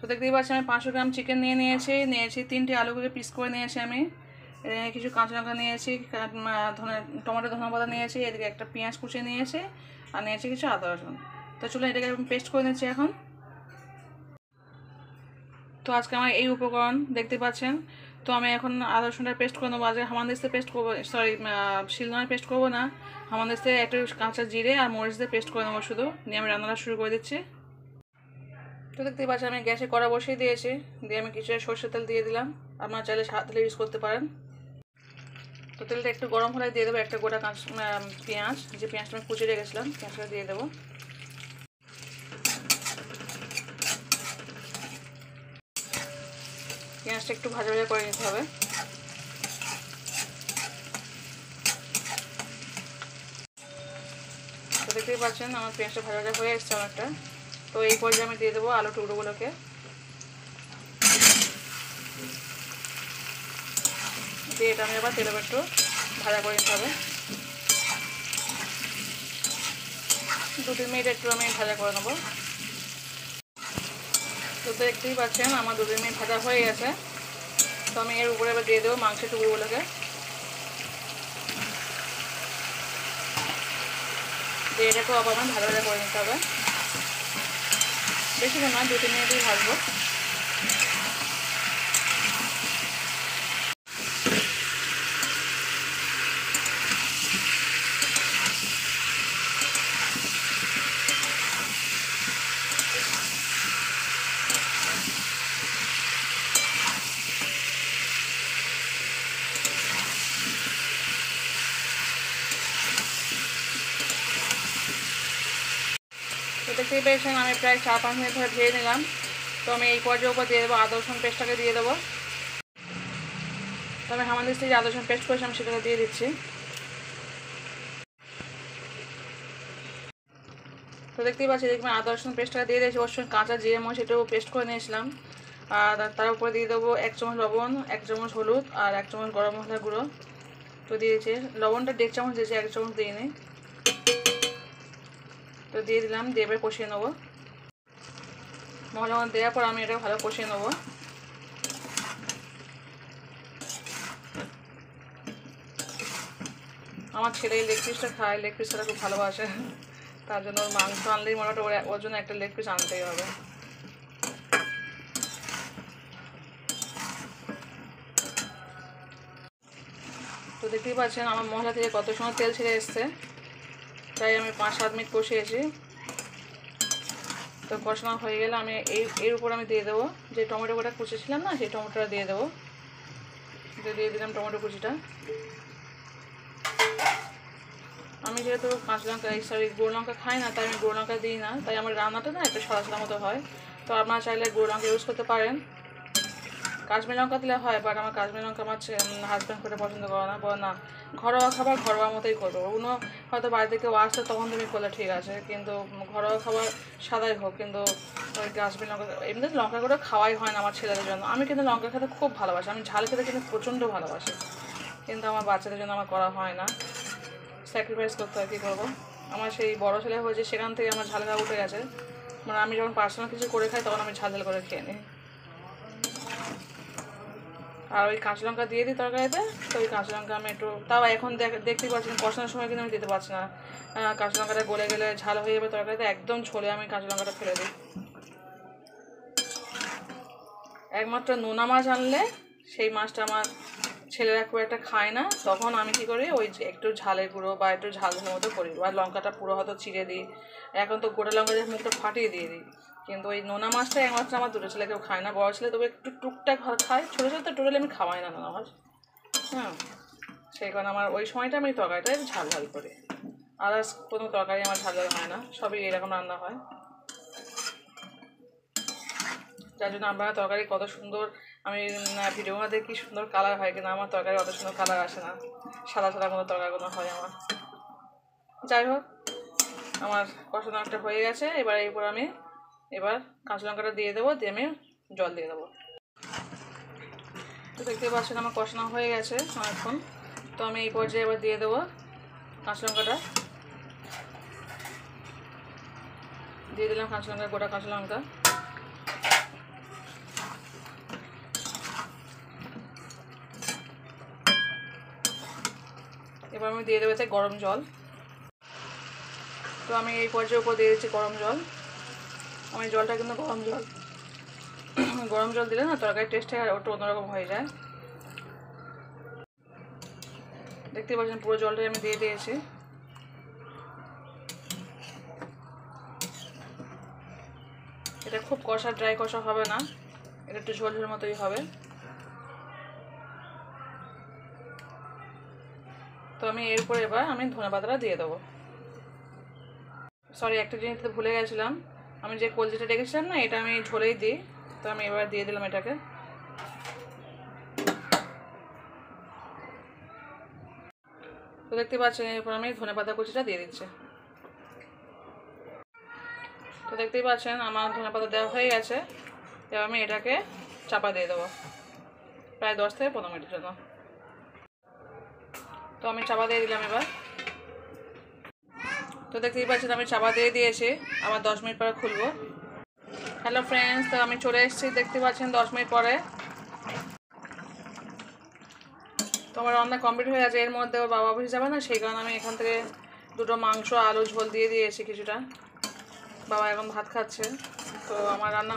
তো দেখতেই পাচ্ছি আমি 500 গ্রাম চিকেন নিয়েছি 3টে আলুগুলো পিস করে নিয়েছি আমি। কিছু কাঁচা লঙ্কা নিয়েছি, টমেটো ধনে পাতা নিয়েছি, এদিকে একটা পেঁয়াজ কুচিয়ে নিয়েছি, আর নিয়েছি কিছু আদা রসুন। তো চলো এটাকে পেস্ট করে নিচ্ছি এখন। তো আজকে আমার এই উপকরণ দেখতে পাচ্ছেন। তো আমি এখন আদা রসুনটা পেস্ট করে নেবো। আজকে হামানদিস্তে পেস্ট করবো, সরি শিলনোড়ায় পেস্ট করবো না, হামানদিস্তে একটু কাঁচা জিরে আর মরিচ দিয়ে পেস্ট করে নেবো শুধু। নিয়ে আমি রান্নাটা শুরু করে দিচ্ছি। তো দেখতেই পাচ্ছি আমি গ্যাসে কড়া বসিয়ে দিয়েছি, দিয়ে আমি কিছু সরষের তেল দিয়ে দিলাম। আপনারা চাইলে সাদা তেল ইউজ করতে পারেন। তো তেলটা একটু গরম হলে দিয়ে দেবো একটা গোটা পেঁয়াজ, যে পেঁয়াজটা আমি কুচিয়ে রেখেছিলাম পেঁয়াজটা দিয়ে দেবো। পেঁয়াজটা একটু ভাজা ভাজা করে নিতে হবে। তো দেখতেই পাচ্ছেন আমার পেঁয়াজটা ভাজা ভাজা হয়ে এসছে অনেকটা। তো এই পর্যায়ে আমি দিয়ে দেবো আলু টুকরোগুলোকে, দিয়ে এটা আমি আবার তেলে একটু ভাজা করে নিতে হবে। 2-3 মিনিট একটু আমি ভাজা করে নেবো। তো দেখতেই পাচ্ছেন আমার 2-3 মিনিট ভাজা হয়ে গেছে। তো আমি এর উপরে এবার দিয়ে দেবো মাংসের টুকরোগুলোকে, দিয়ে এটাকেও আবার আমি ভাজা ভাজা করে নিতে হবে। বেশিক্ষণ না, 2-3 মিনিটই ভাজবো। তো দেখতেই পেয়েছেন আমি প্রায় 4-5 মিনিট ধরে ভেজে নিলাম। তো আমি এই পর্যায়ের উপর দিয়ে দেবো আদা রসুন পেস্টটাকে দিয়ে দেবো। তো আমি হামানদিস্তে যে আদা রসুন পেস্ট করেছি আমি সেটাকে দিয়ে দিচ্ছি। তো দেখতেই পাচ্ছি দেখবেন আদা রসুন পেস্টটা দিয়ে দিয়েছি, ওর সঙ্গে কাঁচা জিরে মরিচ এটাও পেস্ট করে নিয়েছিলাম। আর তার উপরে দিয়ে দেবো 1 চামচ লবণ, 1 চামচ হলুদ আর 1 চামচ গরম মশলা গুঁড়ো। তো দিয়েছি লবণটা 1.5 চামচ দিয়েছি, 1 চামচ দিইনি। তো দিয়ে দিলাম, দিয়ে এবার কষিয়ে নেবো। মশলা দেওয়ার পর আমি এটা ভালো কষিয়ে নেবো। আমার ছেলে লেগ পিসটা খায়, লেগ পিসটা খুব ভালোবাসে, তার জন্য ওর মাংস আনলেই মোটামুটি ওর জন্য একটা লেগ পিস আনতেই হবে। তো দেখতেই পাচ্ছেন আমার মশলা থেকে কত সময় তেল ছেড়ে এসছে, তাই আমি 5-7 মিনিট কষিয়েছি। তো কষানো হয়ে গেলে আমি এর উপর আমি দিয়ে দেবো যে টমেটো গোটা কুচিয়েছিলাম না, সেই টমেটোটা দিয়ে দেবো। দিয়ে দিলাম টমেটো কুচিটা। আমি যেহেতু কাঁচা লঙ্কা গুঁড়ো লঙ্কা খাই না, তাই আমি গুঁড়ো লঙ্কা দিই না, তাই আমার রান্নাটা না একটু সাদা মতো হয়। তো আপনারা চাইলে গুঁড়ো লঙ্কা ইউজ করতে পারেন, কাশ্মীরি লঙ্কা দিলে হয়, বাট আমার কাশ্মীরি লঙ্কা আমার হাজব্যান্ড করে পছন্দ করে না, বলে না ঘরোয়া খাবার ঘরোয়া মতোই করবো। ওগুলো হয়তো বাড়িতে কেউ আসতে তখন তুমি করলে ঠিক আছে, কিন্তু ঘরোয়া খাবার সাদাই হোক, কিন্তু ওই কাশ্মীরি লঙ্কা এমনিতে লঙ্কা করে খাওয়াই হয় না আমার ছেলেদের জন্য। আমি কিন্তু লঙ্কা খেতে খুব ভালোবাসি, আমি ঝাল খেতে কিন্তু প্রচণ্ড ভালোবাসি, কিন্তু আমার বাচ্চাদের জন্য আমার করা হয় না, স্যাক্রিফাইস করতে হয়, কী করবো। আমার সেই বড়ো ছেলে হয়েছে সেখান থেকে আমার ঝাল খাওয়া উঠে গেছে, মানে আমি যখন পার্সোনাল কিছু করে খাই তখন আমি ঝাল ঝাল করে খেয়ে নিই। আর ওই কাঁচা লঙ্কা দিয়ে দিই তরকারিতে, তো ওই কাঁচা লঙ্কা আমি একটু তাও এখন দেখতেই পাচ্ছেন কষানোর সময় কিন্তু আমি দিতে পারছি না, কাঁচা লঙ্কাটা গলে গেলে ঝাল হয়ে যাবে তরকারিতে, একদম ছোলে আমি কাঁচা লঙ্কাটা ফেলে দিই। একমাত্র নোনা মাছ আনলে সেই মাছটা আমার ছেলেরা খুব একটা খায় না, তখন আমি কী করি ওই একটু ঝালের গুঁড়ো বা একটু ঝাল ঝালের মতো করি, বা লঙ্কাটা পুরো হয়তো চিড়ে দিই। এখন তো গোটা লঙ্কা দিয়ে মুখটা ফাটিয়ে দিয়ে দিই, কিন্তু ওই নোনা মাছটা একমাত্র আমার দুটো ছেলে কেউ খায় না, বড় ছেলে তবে একটু টুকটাক খায়, ছোটো ছেলে তো টোটালি আমি খাওয়াই না নোনা মাছ। হ্যাঁ, সেই কারণে আমার ওই সময়টা আমি তরকারিটা ঝাল ঝাল করি, আদার্স কোনো তরকারি আমার ঝাল ঝাল হয় না, সবই এরকম রান্না হয়। যার জন্য আপনারা তরকারি কত সুন্দর, আমি ভিডিও মধ্যে কি সুন্দর কালার হয়, কিন্তু আমার তরকারি অত সুন্দর কালার আসে না, সাদা সাদা কোনো তরকারিগুলো হয় আমার। যাই হোক, আমার কষানো একটা হয়ে গেছে, এবার এরপর আমি কাঁচা লঙ্কাটা দিয়ে দেবো, দিয়ে আমি জল দিয়ে দেবো। তো দেখতে পাচ্ছেন আমার কষানো হয়ে গেছে অনেকক্ষণ। তো আমি এই পর্যায়ে এবার দিয়ে দেবো কাঁচা লঙ্কাটা, দিয়ে দিলাম কাঁচা লঙ্কা, গোটা কাঁচা লঙ্কা। এবার আমি দিয়ে দেবো গরম জল। তো আমি এই পর্যায়ে উপর দিয়ে দিচ্ছি গরম জল। আমি জলটা কিন্তু গরম জল গরম জল দিলে না তরকারির টেস্টটা একটু অন্যরকম হয়ে যায়। দেখতে পাচ্ছেন পুরো জলটাই আমি দিয়ে দিয়েছি। এটা খুব কষা ড্রাই কষা হবে না, এটা একটু ঝোল ঝোল মতোই হবে। তো আমি এরপর এবার আমি ধনেপাতাটা দিয়ে দেবো। সরি, একটা জিনিস তো ভুলে গেছিলাম, আমি যে কলজিটা রেখেছিলাম না, এটা আমি ঝোলেই দিই। তো আমি এবার দিয়ে দিলাম এটাকে। তো দেখতে পাচ্ছেন এরপর আমি ধনেপাতা কুচিটা দিয়ে দিচ্ছি। তো দেখতেই পাচ্ছেন আমার ধনেপাতা দেওয়া হয়ে গেছে। এবার আমি এটাকে চাপা দিয়ে দেবো প্রায় 10 থেকে 15 মিনিটের জন্য। তো আমি চাপা দিয়ে দিলাম এবার। তো দেখতেই পাচ্ছেন আমি চাপা দিয়ে দিয়েছি, আবার 10 মিনিট পরে খুলবো। হ্যালো ফ্রেন্ডস, তো আমি চলে এসেছি, দেখতে পাচ্ছেন 10 মিনিট পরে। তো আমার রান্না কমপ্লিট হয়ে গেছে। এর মধ্যে ওর বাবা অফিস যাবে না, সেই কারণে আমি এখান থেকে দুটো মাংস আলু ঝোল দিয়ে দিয়েছি কিছুটা। বাবা এখন ভাত খাচ্ছে। তো আমার রান্না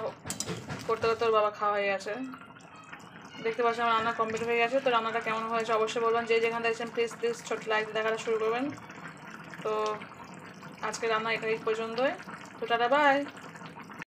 করতে করতে ওর বাবা খাওয়া হয়ে গেছে। দেখতে পাচ্ছেন আমার রান্না কমপ্লিট হয়ে গেছে। তো রান্নাটা কেমন হয়েছে অবশ্যই বলবেন। যে যেখানে দেখছেন প্লিজ ছোট লাইক দেখাটা শুরু করবেন। তো আজকে রান্না এখানেই পর্যন্তই। তো টাটা বাই।